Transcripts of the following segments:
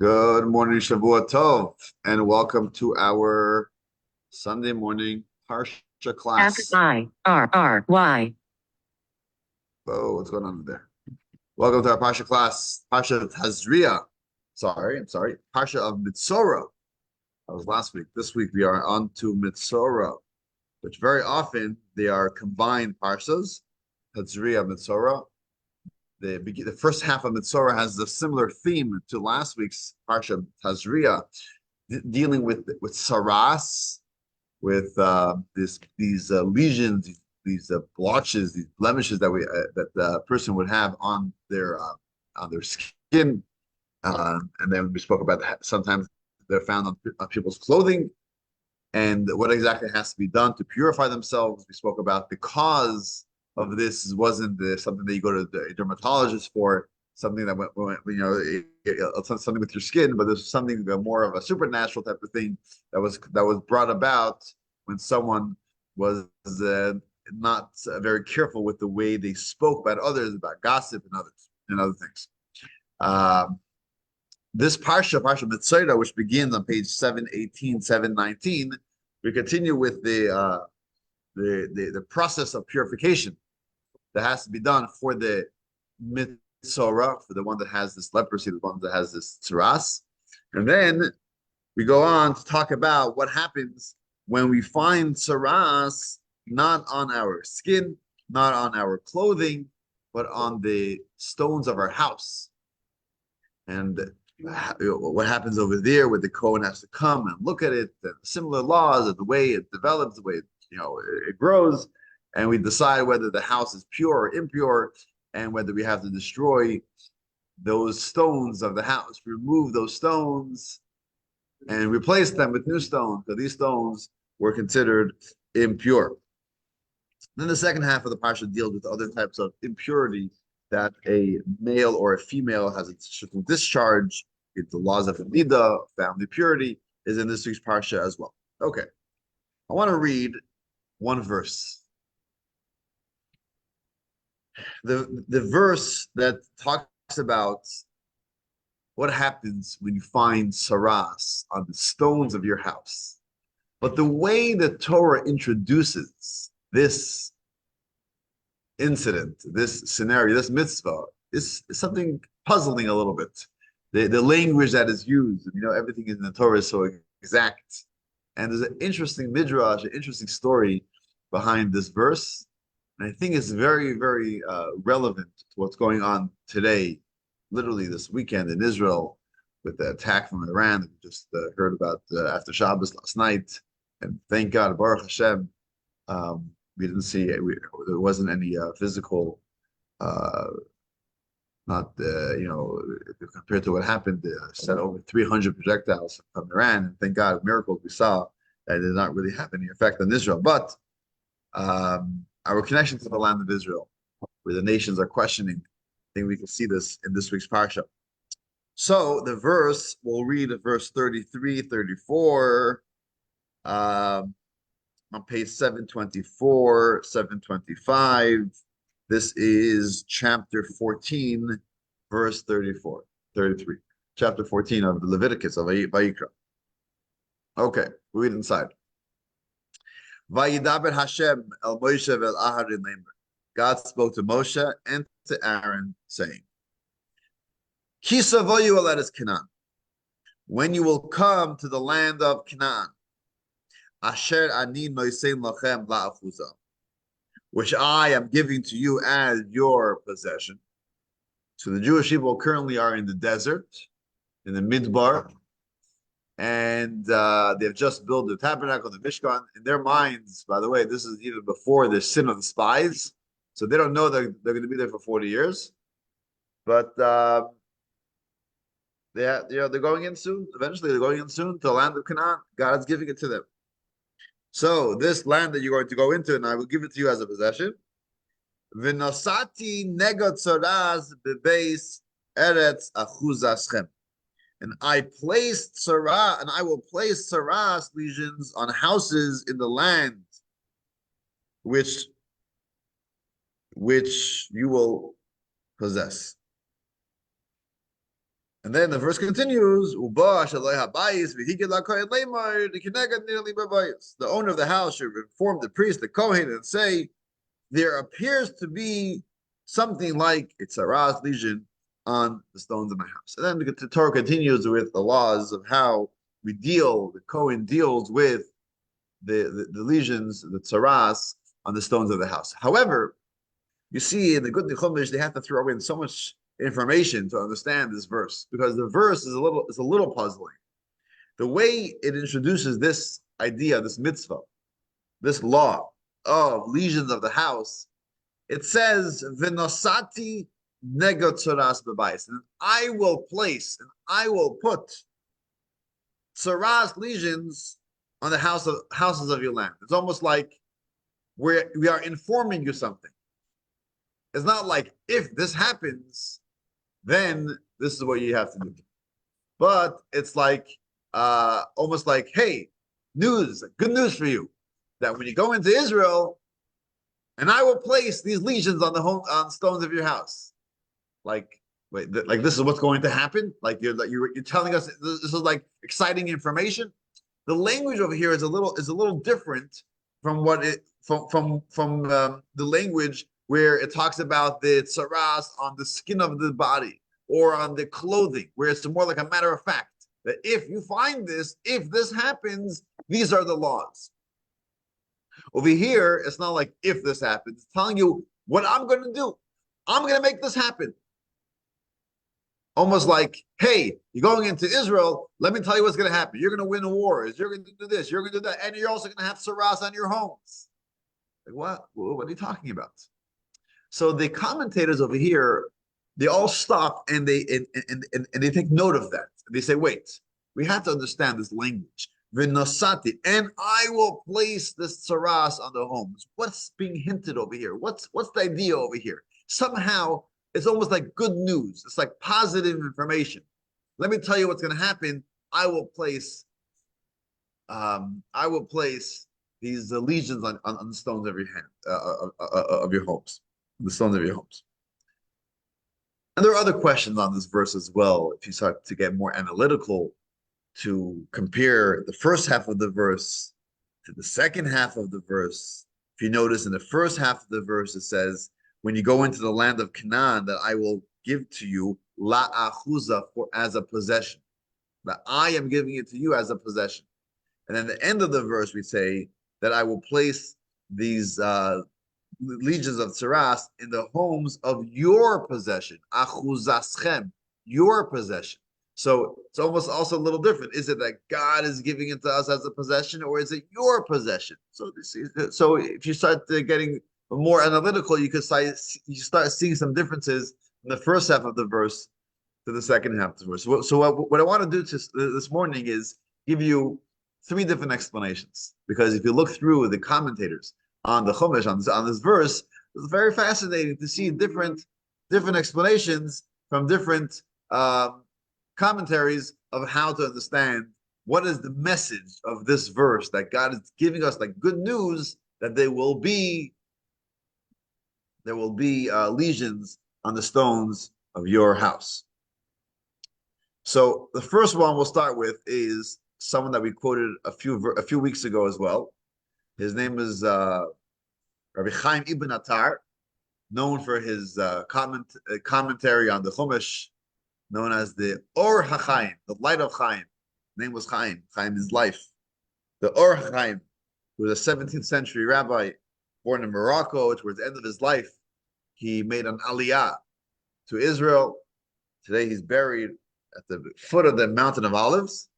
Good morning, Shavua Tov, and welcome to our Sunday morning Parsha class. F-I-R-R-Y. Oh, what's going on there? Welcome to our Parsha class, Parsha of Tazria. I'm sorry, Parsha of Metzora. That was last week. This week we are on to Metzora, which very often they are combined Parshas, Tazria, Metzora. The first half of Metzora has a similar theme to last week's Parsha Tazria, dealing with saras, with these lesions, these blotches, these blemishes that the person would have on their skin, and then we spoke about that. Sometimes they're found on people's clothing, and what exactly has to be done to purify themselves. We spoke about the cause of this wasn't something that you go to the dermatologist for, something that it's not something with your skin, but there's something more of a supernatural type of thing that was brought about when someone was not very careful with the way they spoke about others, about gossip and other things. This Parsha Metzora, which begins on page 718, 719, we continue with the process of purification that has to be done for the Metzora, for the one that has this leprosy, the one that has this tsaras. And then we go on to talk about what happens when we find tsaras not on our skin, not on our clothing, but on the stones of our house. And what happens over there, where the Kohen has to come and look at it, and similar laws, and the way it develops, the way it grows, and we decide whether the house is pure or impure, and whether we have to destroy those stones of the house, remove those stones, and replace them with new stones, because these stones were considered impure. Then the second half of the parsha deals with other types of impurity that a male or a female has a certain discharge. The laws of Nida, family purity, is in this week's parsha as well. Okay, I want to read one verse. The verse that talks about what happens when you find saras on the stones of your house. But the way the Torah introduces this incident, this scenario, this mitzvah, is something puzzling a little bit. The language that is used, everything in the Torah is so exact. And there's an interesting midrash, an interesting story behind this verse. And I think it's very, very relevant to what's going on today, literally this weekend in Israel, with the attack from Iran that we just heard about after Shabbos last night. And thank God, Baruch Hashem, we didn't see it. There wasn't any physical, not compared to what happened. Sent over 300 projectiles from Iran, and thank God, miracles we saw that did not really have any effect on Israel. But our connection to the land of Israel, where the nations are questioning, I think we can see this in this week's parsha. So the verse, we'll read verse 33, 34. On page 724, 725. This is chapter 14, verse 34, 33. Chapter 14 of the Leviticus of Vayikra. Okay, we read inside. Vayidaber Hashem el Moshe vel Aharon lemer. God spoke to Moshe and to Aaron, saying, Ki savoyu al eretz Canaan, when you will come to the land of Canaan, Asher ani nosein lachem la'achuza, which I am giving to you as your possession. So the Jewish people currently are in the desert, in the Midbar, and they've just built the tabernacle, the Mishkan. In their minds, by the way, this is even before the sin of the spies, so they don't know they're going to be there for 40 years. But they're going in soon. Eventually, they're going in soon to the land of Canaan. God is giving it to them. So this land that you're going to go into, and I will give it to you as a possession. V'nosati negot tzoraz bebeis eretz achuzaschem. And I will place tzaras lesions on houses in the land which you will possess. And then the verse continues, the owner of the house should inform the priest, the Kohen, and say, there appears to be something like a tsaras lesion on the stones of my house. And then the Torah continues with the laws of how the Kohen deals with the lesions, the tsaras on the stones of the house. However, you see in the Good Chumash, they have to throw in so much information to understand this verse because the verse is a little puzzling. The way it introduces this idea, this mitzvah, this law of lesions of the house, it says "V'nosati negotzoras bebayis," and I will put tsaras lesions on the houses of your land. It's almost like we are informing you something. It's not like if this happens, then this is what you have to do. But it's like almost like, hey, good news for you, that when you go into Israel, and I will place these lesions on on stones of your house. Like, wait, like this is what's going to happen. Like you're telling us this is like exciting information. The language over here is a little different from what it from the language where it talks about the tsaras on the skin of the body or on the clothing, where it's more like a matter of fact that if you find this, if this happens, these are the laws. Over here, it's not like if this happens, it's telling you what I'm going to do. I'm going to make this happen. Almost like, hey, you're going into Israel, let me tell you what's going to happen. You're going to win the wars. You're going to do this. You're going to do that. And you're also going to have tsaras on your homes. Like, what? What are you talking about? So the commentators over here, they all stop and they take note of that. They say, wait, we have to understand this language. V'nosati, and I will place this tsaras on the homes. What's being hinted over here? What's the idea over here? Somehow it's almost like good news. It's like positive information. Let me tell you what's going to happen. I will place these legions on the stones of your hand of your homes, the stones of your homes. And there are other questions on this verse as well. If you start to get more analytical, to compare the first half of the verse to the second half of the verse. If you notice in the first half of the verse, it says, when you go into the land of Canaan, that I will give to you la achuza as a possession. That I am giving it to you as a possession. And then the end of the verse, we say that I will place these legions of tsaras in the homes of your possession. Achuzaschem, your possession. So it's almost also a little different. Is it that God is giving it to us as a possession, or is it your possession? So if you start getting more analytical, you start seeing some differences in the first half of the verse to the second half of the verse. So what I want to do this morning is give you three different explanations, because if you look through the commentators on the Chumash on this verse, it's very fascinating to see different explanations from different commentaries of how to understand what is the message of this verse, that God is giving us like good news that there will be legions on the stones of your house. So the first one we'll start with is someone that we quoted a few weeks ago as well. His name is Rabbi Chaim Ibn Attar, known for his commentary on the Chumash, known as the Or HaChaim, the light of Chaim. His name was Chaim. Chaim is life. The Or HaChaim, who was a 17th century rabbi, born in Morocco. Towards the end of his life, he made an aliyah to Israel. Today he's buried at the foot of the Mountain of Olives.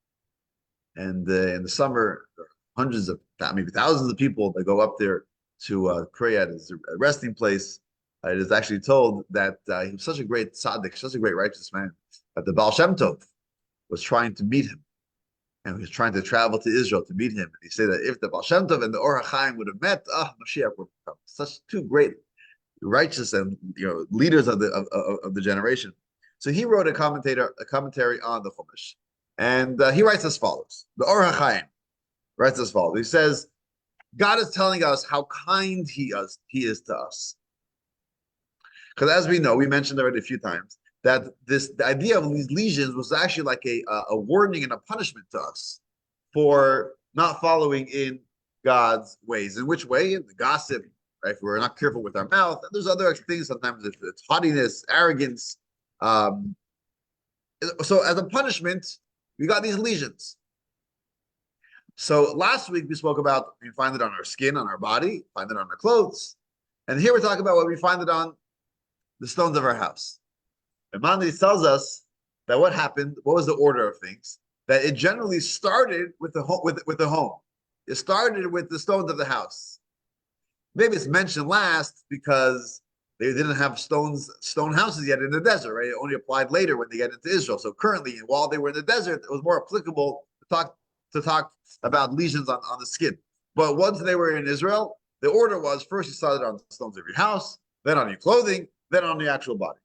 And in the summer, there are hundreds of, maybe thousands of people that go up there to pray at his resting place. It is actually told that he was such a great tzaddik, such a great righteous man, that the Baal Shem Tov was trying to meet him. And he was trying to travel to Israel to meet him. And he said that if the Baal Shem Tov and the Or HaChaim would have met, Mashiach would have come. Such two great righteous and leaders of the generation. So he wrote a commentary on the Chumash. And he writes as follows. The Or HaChaim writes as follows. He says, God is telling us how kind he is to us. Because as we know, we mentioned already a few times, that the idea of these lesions was actually like a warning and a punishment to us for not following in God's ways. In which way? In the gossip, right? If we're not careful with our mouth, and there's other things. Sometimes it's haughtiness, arrogance. Um, so as a punishment, we got these lesions. So last week we spoke about we find it on our skin, on our body, find it on our clothes, and here we're talking about what we find it on the stones of our house. And Maimonides tells us that what happened, what was the order of things, that it generally started with the home, with the home. It started with the stones of the house. Maybe it's mentioned last because they didn't have stone houses yet in the desert, right? It only applied later when they get into Israel. So currently, while they were in the desert, it was more applicable to talk about lesions on the skin. But once they were in Israel, the order was first you started on the stones of your house, then on your clothing, then on the actual body.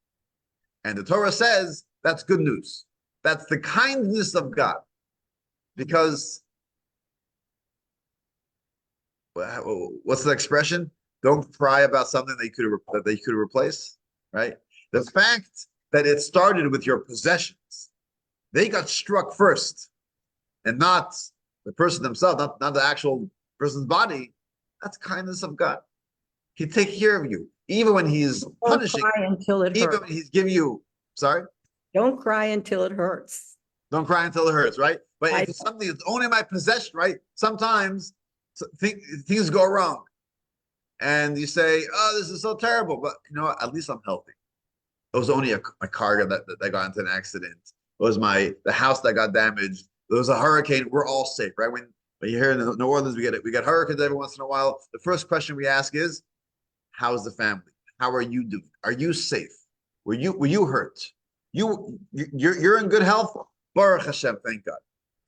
And the Torah says that's good news. That's the kindness of God. Because what's the expression? Don't cry about something that they could replace, right? The fact that it started with your possessions, they got struck first, and not the person themselves, not the actual person's body. That's kindness of God. He take care of you, even when he's punishing. Don't cry until it even hurts. when he's giving you. Sorry. Don't cry until it hurts. Don't cry until it hurts, right? But if it's something that's only my possession, right? Sometimes things go wrong. And you say, oh, this is so terrible. But you know what? At least I'm healthy. It was only my car that got into an accident. It was the house that got damaged. There was a hurricane. We're all safe, right? When you hear in New Orleans, we get hurricanes every once in a while. The first question we ask is, how's the family? How are you doing? Are you safe? Were you hurt? You're in good health? Baruch Hashem, thank God.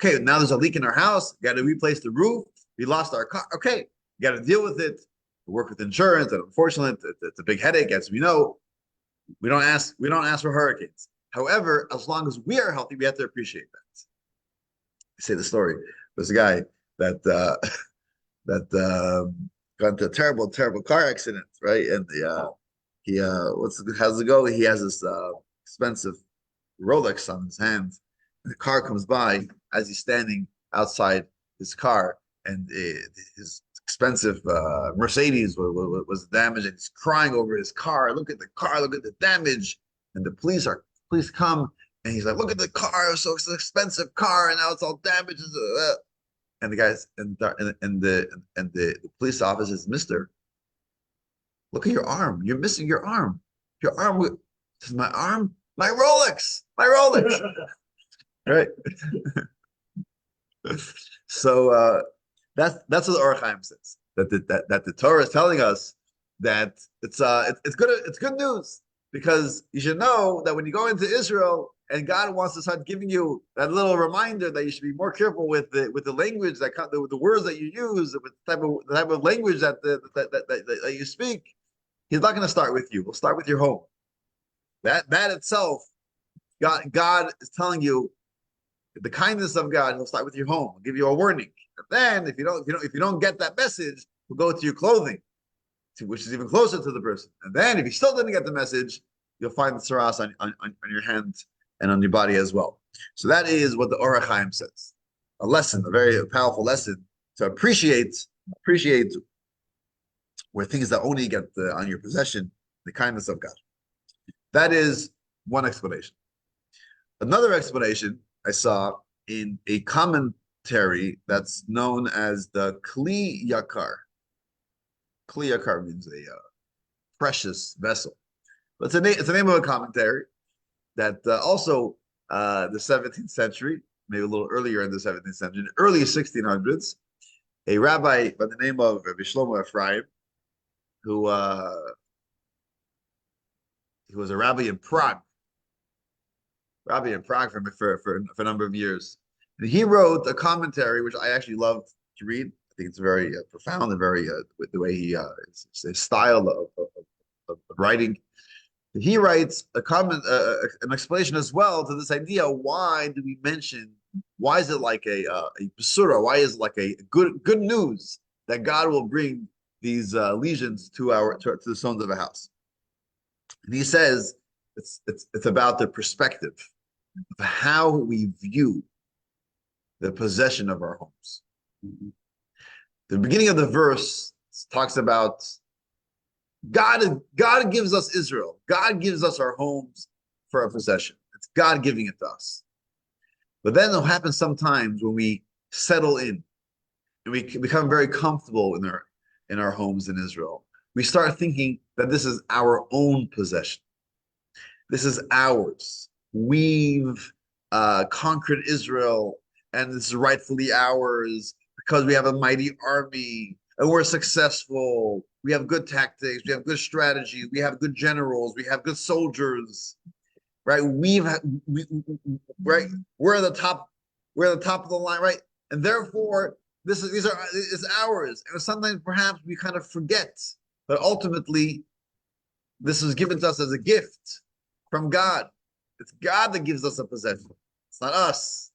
Okay, now there's a leak in our house. Got to replace the roof. We lost our car. Okay, you got to deal with it. We work with insurance, and unfortunately, it's a big headache, as we know. We don't ask for hurricanes. However, as long as we are healthy, we have to appreciate that. I say the story. There's a guy that got into a terrible car accident, right? And how's it go? He has this expensive Rolex on his hand. The car comes by as he's standing outside his car, and his expensive Mercedes was damaged, and he's crying over his car. Look at the car, look at the damage. And the police come, and he's like, look at the car, it's an expensive car, and now it's all damaged. And the guys and the police officer says, Mister, look at your arm. You're missing your arm. Your arm. This is my arm. My Rolex. Right. So that's what the Or Chaim says. That the Torah is telling us that it's good news, because you should know that when you go into Israel and God wants to start giving you that little reminder that you should be more careful with the language with the words that you use, with the type of language that you speak. He's not going to start with you. He'll start with your home. That itself, God is telling you the kindness of God. He'll start with your home. He'll give you a warning. And then if you don't get that message, he'll go to your clothing, which is even closer to the person. And then if you still didn't get the message, you'll find the tsaras on your hand and on your body as well. So that is what the Or Chaim says. A lesson, a very powerful lesson to appreciate where things that only get on your possession, the kindness of God. That is one explanation. Another explanation I saw in a commentary that's known as the Kli Yakar. Kli Yakar means a precious vessel. But it's the name of a commentary that also the 17th century, maybe a little earlier in the 17th century, early 1600s, a rabbi by the name of Rabbi Shlomo Ephraim, who he was a rabbi in Prague for a number of years. And he wrote a commentary, which I actually loved to read. I think it's very profound and very with the way he his style of writing. He writes a comment, an explanation as well to this idea. Why do we mention? Why is it like a Metzora? Why is it like a good news that God will bring these lesions to the stones of a house? And he says it's about the perspective of how we view the possession of our homes. The beginning of the verse talks about God gives us Israel. God gives us our homes for a possession. It's God giving it to us. But then it'll happen sometimes when we settle in and we become very comfortable in our homes in Israel. We start thinking that this is our own possession. This is ours. We've conquered Israel, and this is rightfully ours because we have a mighty army and we're successful. We have good tactics. We have good strategy. We have good generals. We have good soldiers. Right? Right. We're at the top. We're at the top of the line. Right. And therefore, it's ours. And sometimes perhaps we kind of forget that ultimately this was given to us as a gift from God. It's God that gives us a possession. It's not us.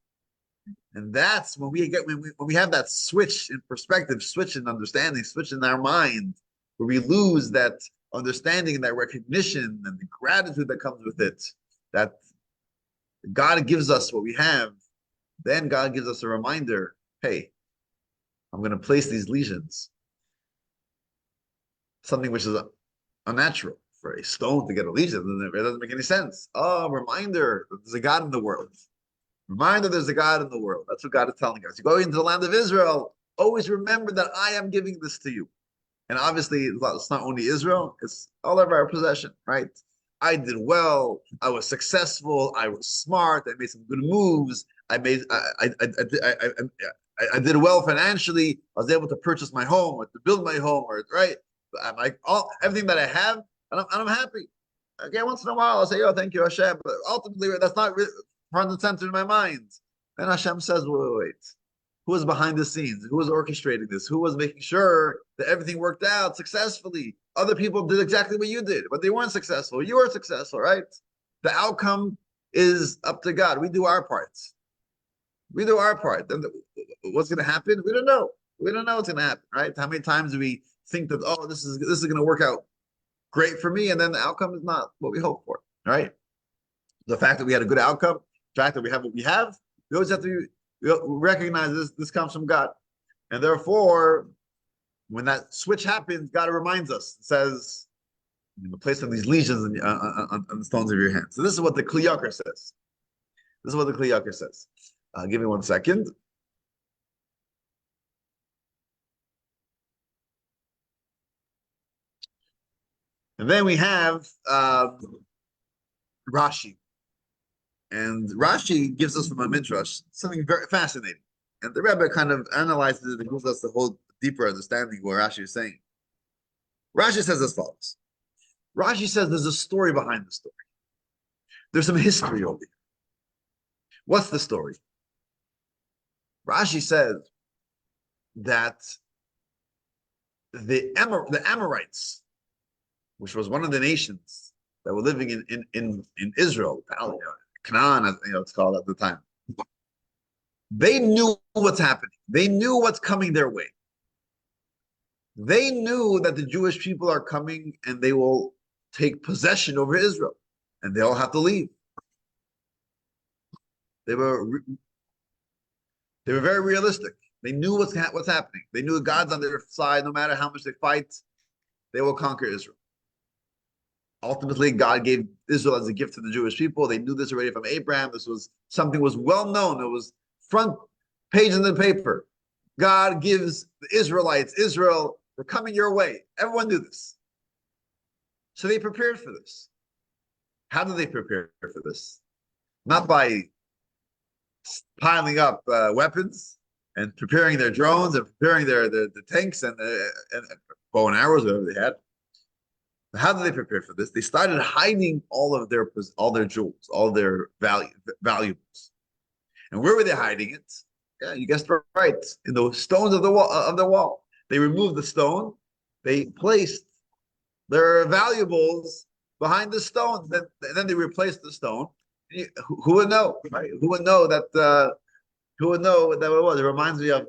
And that's when we have that switch in perspective, switch in understanding, switch in our mind, where we lose that understanding and that recognition and the gratitude that comes with it, that God gives us what we have. Then God gives us a reminder, hey, I'm going to place these legions, something which is unnatural for a stone to get a legion. It doesn't make any sense. Oh, reminder, there's a God in the world. Reminder, there's a God in the world. That's what God is telling us. You go into the land of Israel, always remember that I am giving this to you. And obviously, it's not only Israel, it's all of our possession, right? I did well. I was successful. I was smart. I made some good moves. I did well financially. I was able to purchase my home or to build my home, or right. I'm like everything that I have, and I'm happy. Okay, once in a while I'll say, "Oh, thank you, Hashem," but ultimately that's not front and center in my mind. And Hashem says, "Wait. Who was behind the scenes? Who was orchestrating this? Who was making sure that everything worked out successfully? Other people did exactly what you did, but they weren't successful. You were successful, right? The outcome is up to God. We do our parts. We do our part. Then what's going to happen? We don't know. We don't know what's going to happen, right? How many times do we think that, oh, this is going to work out great for me, and then the outcome is not what we hope for, right? The fact that we had a good outcome, the fact that we have what we have, we always have to recognize this comes from God. And therefore, when that switch happens, God reminds us, says, place of these legions on the stones of your hands. So this is what the Kli Yakar says. This is what the Kli Yakar says. Give me 1 second. And then we have Rashi. And Rashi gives us from a midrash something very fascinating. And the Rebbe kind of analyzes it and gives us the whole deeper understanding of what Rashi is saying. Rashi says as follows. Rashi says there's a story behind the story. There's some history over here. What's the story? Rashi says that the Amorites, which was one of the nations that were living in Israel, Canaan, it's called at the time, they knew what's happening. They knew what's coming their way. They knew that the Jewish people are coming and they will take possession over Israel, and they all have to leave. They were very realistic. They knew what's happening. They knew God's on their side. No matter how much they fight, they will conquer Israel. Ultimately, God gave Israel as a gift to the Jewish people. They knew this already from Abraham. This was something was well known. It was front page in the paper. God gives the Israelites, Israel, they're coming your way. Everyone knew this. So they prepared for this. How did they prepare for this? Not by piling up weapons and preparing their drones and preparing their tanks and bow and arrows, whatever they had. How did they prepare for this? They started hiding all their jewels, all their valuables. And where were they hiding it? Yeah, you guessed right. In the stones of the wall. They removed the stone. They placed their valuables behind the stone. Then they replaced the stone. Who would know? Right? Who would know that? Who would know what that was? It reminds me of,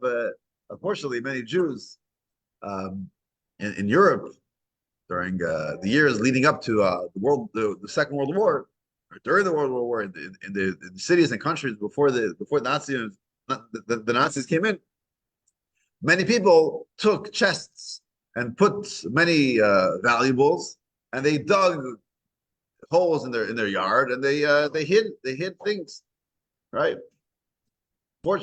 unfortunately, many Jews in Europe. during the years leading up to the Second World War, or during the World War, in the cities and countries before the Nazis came in, many people took chests and put many valuables, and they dug holes in their yard, and they hid things, right?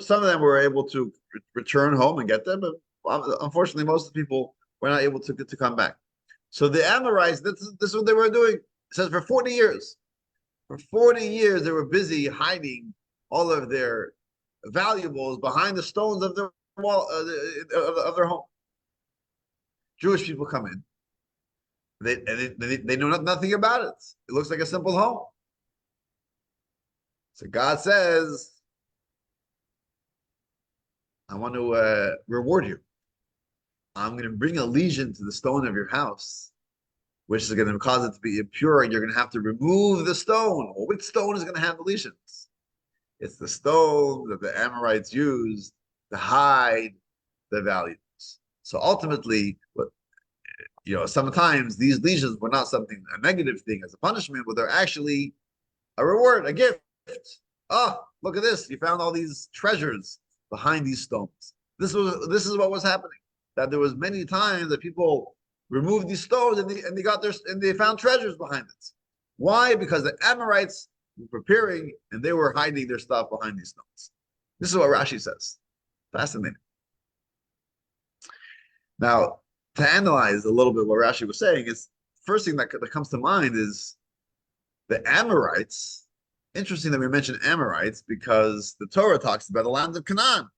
Some of them were able to return home and get them, but unfortunately, most of the people were not able to come back. So the Amorites, this is what they were doing. It says for 40 years. For 40 years, they were busy hiding all of their valuables behind the stones of their wall of their home. Jewish people come in. They know nothing about it. It looks like a simple home. So God says, I want to reward you. I'm going to bring a lesion to the stone of your house, which is going to cause it to be impure, and you're going to have to remove the stone. Well, which stone is going to have the lesions? It's the stone that the Amorites used to hide the values. So ultimately, sometimes these lesions were not a negative thing as a punishment, but they're actually a reward, a gift. Oh, look at this! You found all these treasures behind these stones. This is what was happening. That there was many times that people removed these stones and they found treasures behind it. Why? Because the Amorites were preparing and they were hiding their stuff behind these stones. This is what Rashi says. Fascinating. Now, to analyze a little bit what Rashi was saying, is first thing that comes to mind is the Amorites. Interesting that we mentioned Amorites because the Torah talks about the land of Canaan.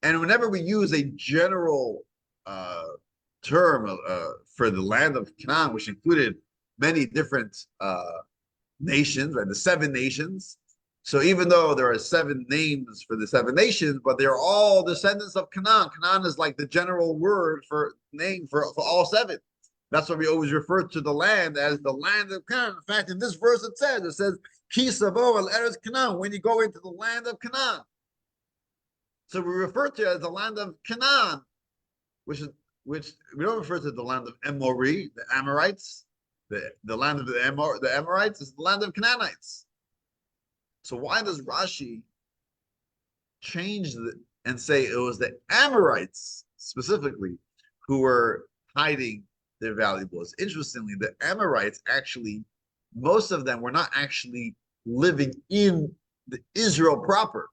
And whenever we use a general term for the land of Canaan, which included many different nations, right? The 7 nations. So even though there are 7 names for the 7 nations, but they're all descendants of Canaan. Canaan is like the general word for all 7. That's why we always refer to the land as the land of Canaan. In fact, in this verse it says, Ki savo al eretz Canaan, when you go into the land of Canaan. So we refer to it as the land of Canaan, which we don't refer to the land of Emori, the Amorites. The land of the Amorites is the land of Canaanites. So why does Rashi change and say it was the Amorites specifically who were hiding their valuables? Interestingly, the Amorites actually, most of them were not actually living in the Israel proper.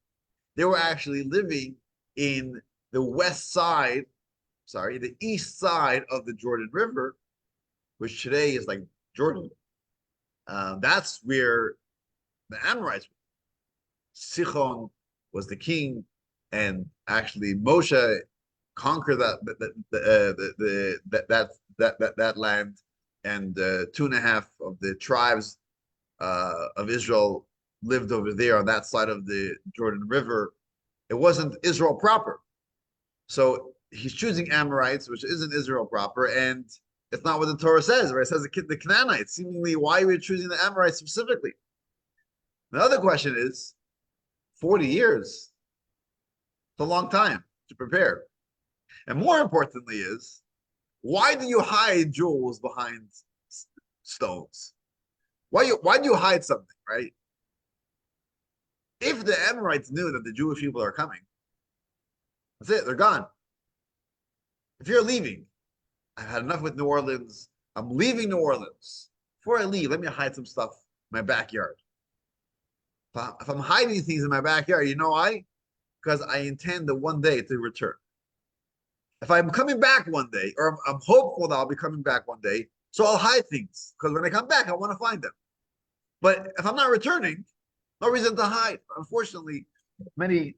They were actually living in the the east side of the Jordan River, which today is like Jordan. That's where the Amorites were. Sichon was the king, and actually Moshe conquered that land, and 2.5 of the tribes of Israel lived over there on that side of the Jordan River. It wasn't Israel proper. So he's choosing Amorites, which isn't Israel proper, and it's not what the Torah says, right? It says the Canaanites. Seemingly, why are we choosing the Amorites specifically? The other question is, 40 years. It's a long time to prepare. And more importantly is, why do you hide jewels behind stones? Why do you hide something, right? If the Amorites knew that the Jewish people are coming, that's it, they're gone. If you're leaving, I've had enough with New Orleans, I'm leaving New Orleans. Before I leave, let me hide some stuff in my backyard. If I'm hiding things in my backyard, you know why? Because I intend that one day to return. If I'm coming back one day, or I'm hopeful that I'll be coming back one day, so I'll hide things, because when I come back, I want to find them. But if I'm not returning, no reason to hide. Unfortunately, many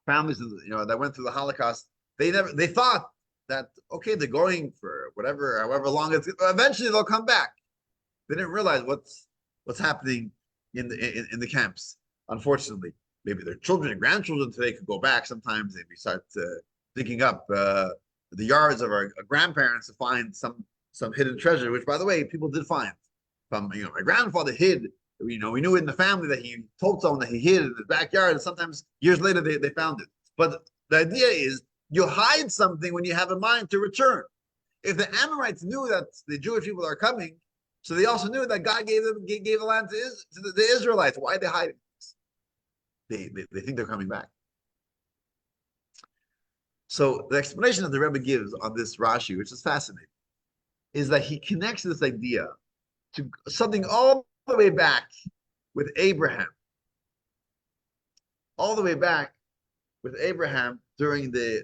families, that went through the Holocaust, they thought that, okay, they're going for however long it's, eventually they'll come back. They didn't realize what's happening in the camps. Unfortunately, maybe their children and grandchildren today could go back sometimes and we start digging up the yards of our grandparents to find some hidden treasure, which, by the way, people did find. My grandfather hid. We knew in the family that he told someone that he hid in his backyard, and sometimes years later they found it. But the idea is, you hide something when you have a mind to return. if the Amorites knew that the Jewish people are coming, so they also knew that God gave the land to the Israelites. Why are they hiding this? They think they're coming back. So the explanation that the Rebbe gives on this Rashi, which is fascinating, is that he connects this idea to something all the way back with Abraham, all the way back with Abraham during the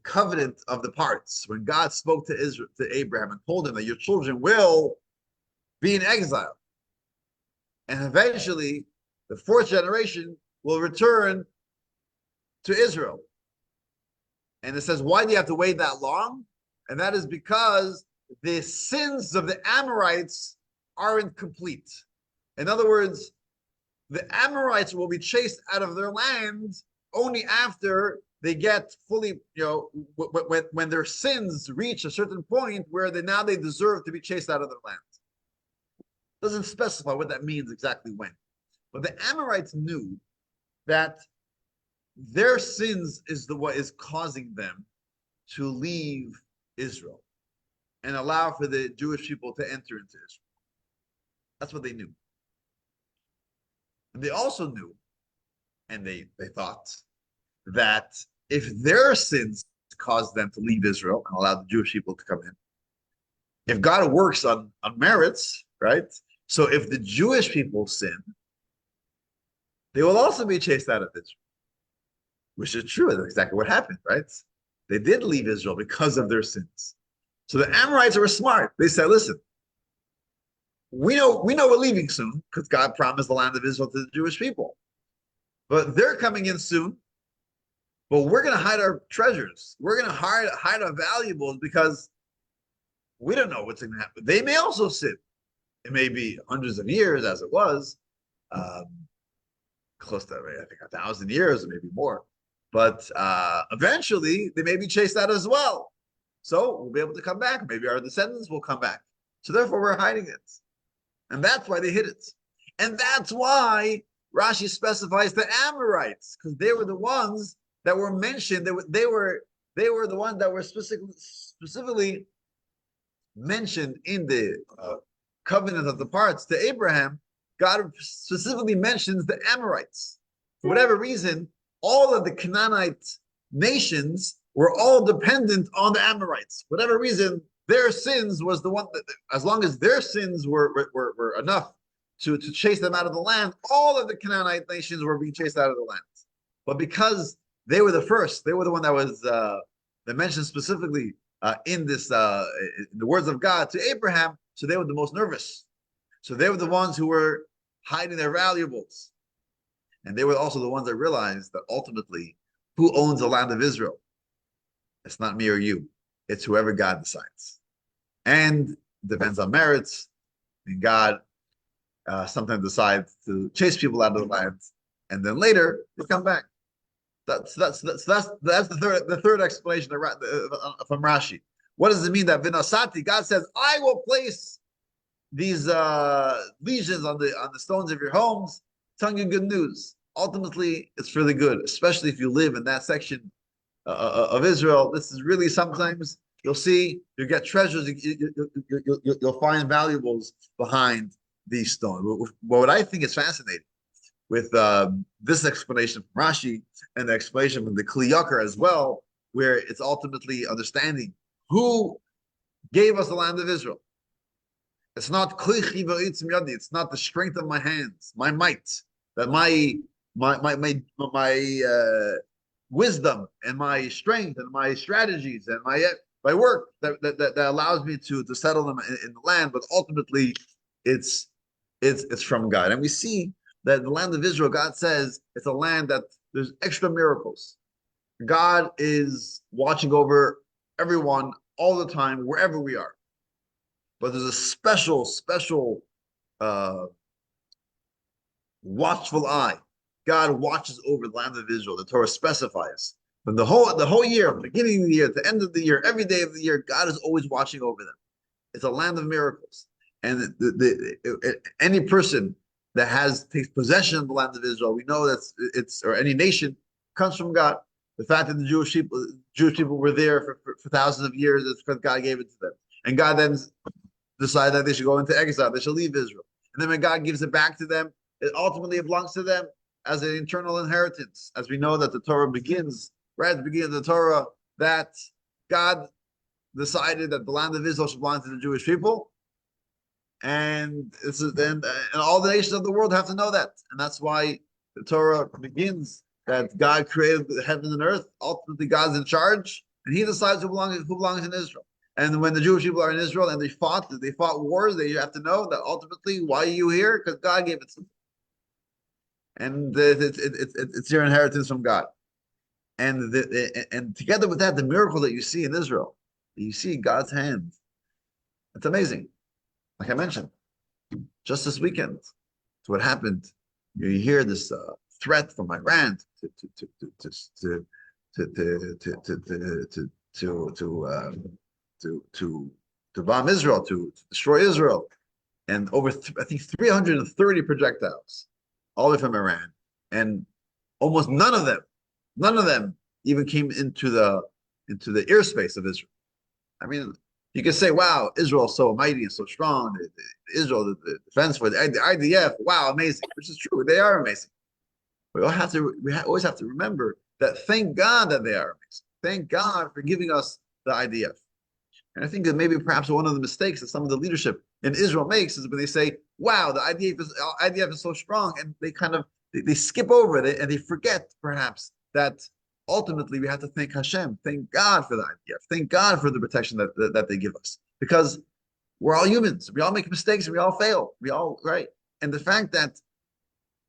covenant of the parts, when God spoke to Israel, to Abraham, and told him that your children will be in exile, and eventually the fourth generation will return to Israel. And it says, why do you have to wait that long? And that is because the sins of the Amorites aren't complete. In other words, the Amorites will be chased out of their land only after they get fully, when their sins reach a certain point where they deserve to be chased out of their land. Doesn't specify what that means exactly when. But the Amorites knew that their sins is what is causing them to leave Israel and allow for the Jewish people to enter into Israel. That's what they knew. And they also knew, and they thought, that if their sins caused them to leave Israel and allow the Jewish people to come in, if God works on merits, right? So if the Jewish people sin, they will also be chased out of Israel. Which is true. That's exactly what happened, right? They did leave Israel because of their sins. So the Amorites were smart. They said, listen, we know we're leaving soon because God promised the land of Israel to the Jewish people. But they're coming in soon. But we're going to hide our treasures. We're going to hide our valuables because we don't know what's going to happen. They may also sin. It may be hundreds of years as it was, close to, I think, 1,000 years or maybe more. But eventually, they may be chased out as well. So we'll be able to come back. Maybe our descendants will come back. So therefore, we're hiding it. And that's why they hid it. And that's why Rashi specifies the Amorites, because they were the ones that were mentioned. They were the ones that were specifically mentioned in the covenant of the parts to Abraham. God specifically mentions the Amorites. For whatever reason, all of the Canaanite nations were all dependent on the Amorites. For whatever reason, their sins was the one that, as long as their sins were enough to chase them out of the land, all of the Canaanite nations were being chased out of the land. But because they were the first, they were the one that was that mentioned specifically in this in the words of God to Abraham, so they were the most nervous. So they were the ones who were hiding their valuables. And they were also the ones that realized that ultimately, who owns the land of Israel? It's not me or you. It's whoever God decides. And it depends on merits. And God sometimes decides to chase people out of the land. And then later, they come back. That's the third explanation from Rashi. What does it mean that Vinasati, God says, I will place these lesions on the stones of your homes, telling you good news. Ultimately, it's for the good, especially if you live in that section of Israel. This is really, sometimes you'll see, you get treasures, you'll find valuables behind these stones. But what I think is fascinating with this explanation from Rashi and the explanation from the Kli Yakar as well, where it's ultimately understanding who gave us the land of Israel. It's not it's not the strength of my hands, my might, that my wisdom and my strength and my strategies and my work that allows me to settle them in the land, but ultimately it's from God. And we see that in the land of Israel, God says it's a land that there's extra miracles. God is watching over everyone all the time, wherever we are. But there's a special watchful eye. God watches over the land of Israel. The Torah specifies from the whole year, from the beginning of the year to the end of the year, every day of the year, God is always watching over them. It's a land of miracles. And any person that takes possession of the land of Israel, we know or any nation comes from God. The fact that the Jewish people were there for thousands of years is because God gave it to them. And God then decided that they should go into exile, they should leave Israel. And then when God gives it back to them, it belongs to them as an eternal inheritance. As we know that the Torah begins, right at the beginning of the Torah, that God decided that the land of Israel should belong to the Jewish people. And all the nations of the world have to know that. And that's why the Torah begins that God created the heaven and earth. Ultimately, God's in charge, and He decides who belongs in Israel. And when the Jewish people are in Israel and they fought wars, they have to know that ultimately, why are you here? Because God gave it to them. And it's your inheritance from God. And together with that, the miracle that you see in Israel, you see God's hand. It's amazing. Like I mentioned, just this weekend, to what happened. You hear this threat from Iran to bomb Israel, to destroy Israel, and over I think 330 projectiles, all the way from Iran, and almost none of them even came into the airspace of Israel. I mean, you can say, "Wow, Israel's so mighty and so strong. Israel, the defense for the IDF, wow, amazing," which is true. They are amazing. We always have to remember that. Thank God that they are amazing. Thank God for giving us the IDF. And I think that maybe perhaps one of the mistakes that some of the leadership in Israel makes is when they say, "Wow, the IDF is so strong," and they skip over it and they forget perhaps that ultimately we have to thank Hashem, thank God for the IDF, thank God for the protection that they give us, because we're all humans, we all make mistakes, and we all fail, right. And the fact that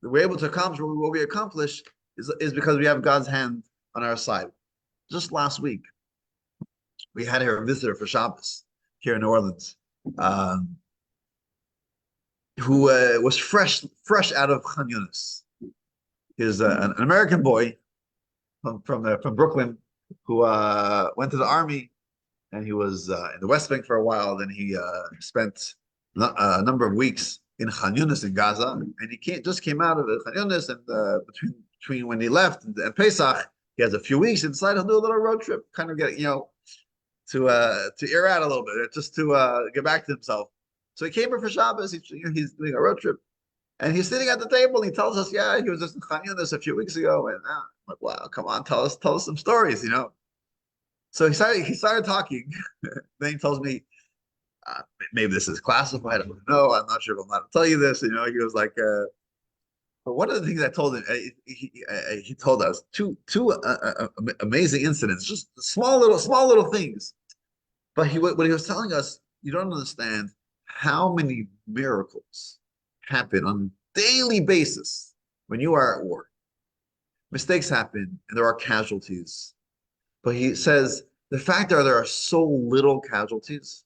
we're able to accomplish what we accomplish is because we have God's hand on our side. Just last week, we had here a visitor for Shabbos here in New Orleans, who was fresh out of Khan Yunis. He's an American boy from Brooklyn who went to the army, and he was in the West Bank for a while. Then he spent a number of weeks in Khan Yunis in Gaza, and he just came out of Khan Yunis, and between when he left and Pesach, he has a few weeks. He decided to do a little road trip, kind of get to air out a little bit, just to get back to himself. So he came here for Shabbos. He's doing a road trip, and he's sitting at the table. And he tells us, "Yeah, he was just in Khan Yunis a few weeks ago." And I'm like, "Wow, come on, tell us some stories, So he started talking. Then he tells me, maybe this is classified. I don't know. I'm not sure if I'm allowed to tell you this. He was like, but one of the things I told him, he told us two amazing incidents, just small little things. But what he was telling us, you don't understand how many miracles happen on a daily basis when you are at war. Mistakes happen and there are casualties. But he says the fact that there are so little casualties,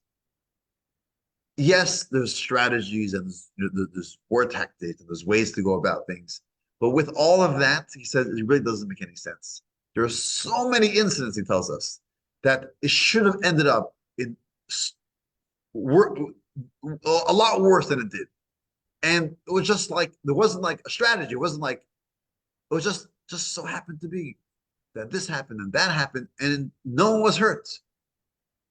yes, there's strategies and there's war tactics and there's ways to go about things. But with all of that, he says it really doesn't make any sense. There are so many incidents, he tells us, that it should have ended up in a lot worse than it did. And it was just like, there wasn't like a strategy. It wasn't like, it was just so happened to be that this happened and that happened and no one was hurt.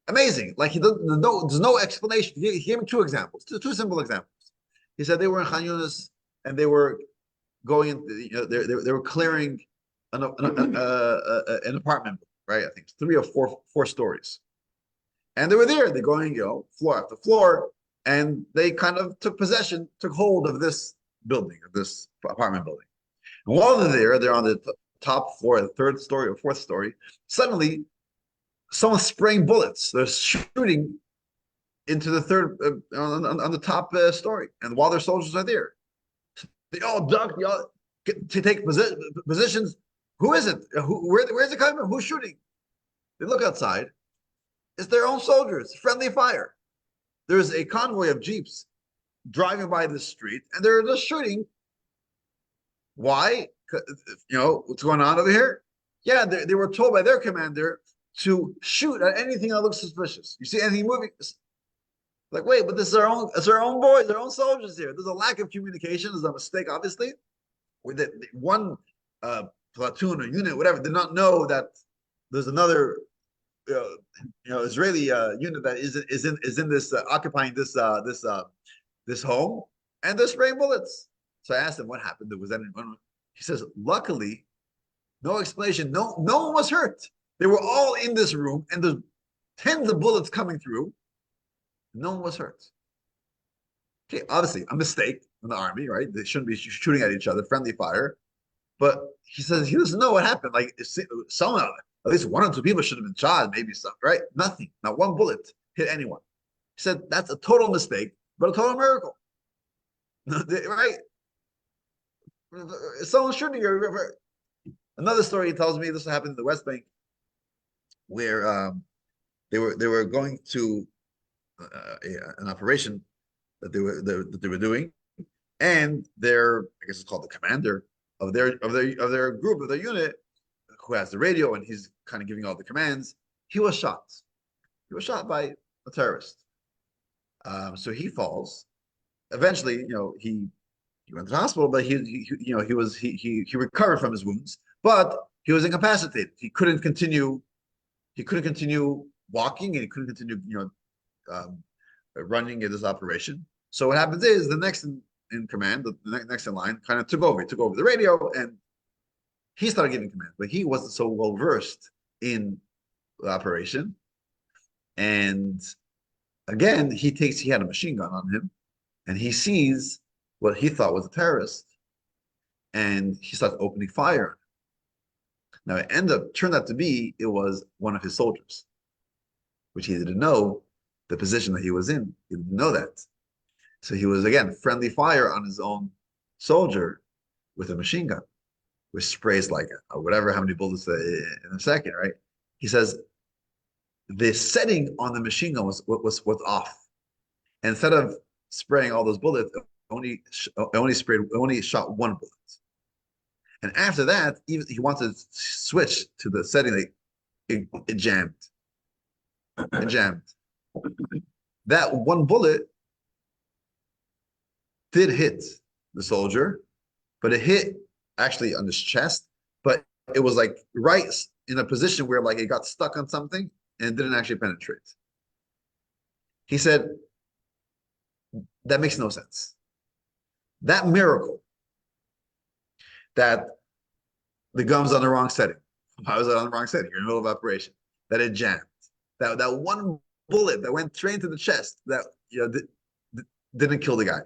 Amazing. Like there's no explanation. He gave me two examples, two simple examples. He said they were in Khan Yunis and they were going, they were clearing an apartment, right? I think 3 or 4 stories. And they were there. They're going, floor after floor, and they kind of took hold of this building, of this apartment building. And while they're on the top floor, the 3rd story or 4th story. Suddenly, someone's spraying bullets. They're shooting into the 3rd on the top story, and while their soldiers are there, they all duck, to take positions. Who is it? Where's it coming from? Who's shooting? They look outside. It's their own soldiers, friendly fire. There's a convoy of jeeps driving by the street, and they're just shooting. Why? What's going on over here? Yeah, they were told by their commander to shoot at anything that looks suspicious. You see anything moving? Like, wait, but this is our own boys, their own soldiers here. There's a lack of communication. There's a mistake, obviously. With one platoon or unit, whatever, did not know that there's another Israeli unit that is in this occupying this home, and they're spraying bullets. So I asked him what happened. There was anyone. He says, luckily, no explanation. No one was hurt. They were all in this room, and there's tens of bullets coming through. No one was hurt. Okay, obviously a mistake in the army, right? They shouldn't be shooting at each other, friendly fire. But he says he doesn't know what happened. Like someone, at least one or two people should have been shot, maybe some, right? Nothing. Not one bullet hit anyone. He said that's a total mistake, but a total miracle. Right? Someone shooting you. Another story he tells me, this happened in the West Bank, where they were going to an operation that they were doing, and their, I guess it's called the commander of their group, of their unit, who has the radio and he's kind of giving all the commands, he was shot. He was shot by a terrorist. So he falls. Eventually, he went to the hospital, but he recovered from his wounds, but he was incapacitated. He couldn't continue walking, and he couldn't continue running in this operation. So what happens is the next in command, the next in line, kind of took over. He took over the radio, and he started giving command, but he wasn't so well versed in the operation. And again, he had a machine gun on him, and he sees what he thought was a terrorist, and he starts opening fire. Now it turned out to be, it was one of his soldiers, which he didn't know the position that he was in. He didn't know that. So he was, again, friendly fire on his own soldier with a machine gun, which sprays like whatever, how many bullets in a second, right? He says the setting on the machine gun was off. And instead of spraying all those bullets, it only shot one bullet. And after that, even he wanted to switch to the setting, like it jammed. It jammed. That one bullet did hit the soldier, but it hit actually on his chest, but it was like right in a position where like it got stuck on something and didn't actually penetrate. He said, that makes no sense. That miracle that the gun's on the wrong setting. Why was it on the wrong setting? You're in the middle of operation. That it jammed. That one bullet that went straight into the chest that didn't kill the guy.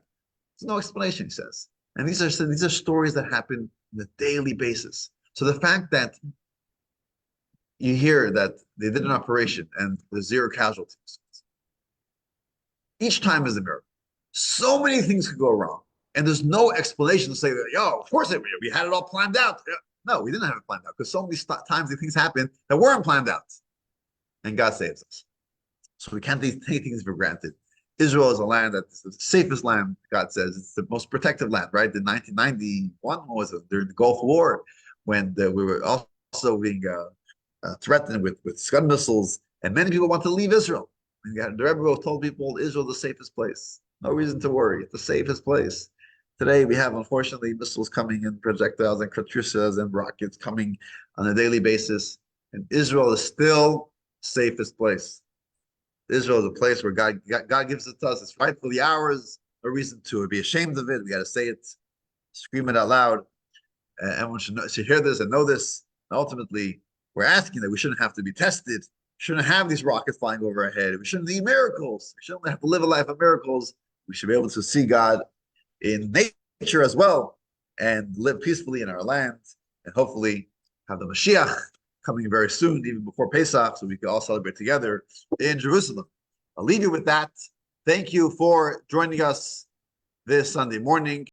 There's no explanation, he says. And these are stories that happen on a daily basis. So the fact that you hear that they did an operation and there's 0 casualties, each time is a miracle. So many things could go wrong, and there's no explanation to say that, of course we had it all planned out. No, we didn't have it planned out, because so many times things happen that weren't planned out, and God saves us. So we can't take things for granted. Israel is a land that's the safest land, God says. It's the most protected land, right? In 1991, was it, during the Gulf War, when we were also being threatened with Scud missiles, and many people want to leave Israel. And the Rebbe told people Israel is the safest place. No reason to worry. It's the safest place. Today we have, unfortunately, missiles coming in, projectiles and katyushas and rockets coming on a daily basis. And Israel is still safest place. Israel is a place where God gives it to us. It's rightfully ours. No reason to be ashamed of it. We got to say it, scream it out loud. Everyone should hear this and know this. And ultimately, we're asking that we shouldn't have to be tested. We shouldn't have these rockets flying over our head. We shouldn't need miracles. We shouldn't have to live a life of miracles. We should be able to see God in nature as well and live peacefully in our land, and hopefully have the Mashiach coming very soon, even before Pesach, so we can all celebrate together in Jerusalem. I'll leave you with that. Thank you for joining us this Sunday morning.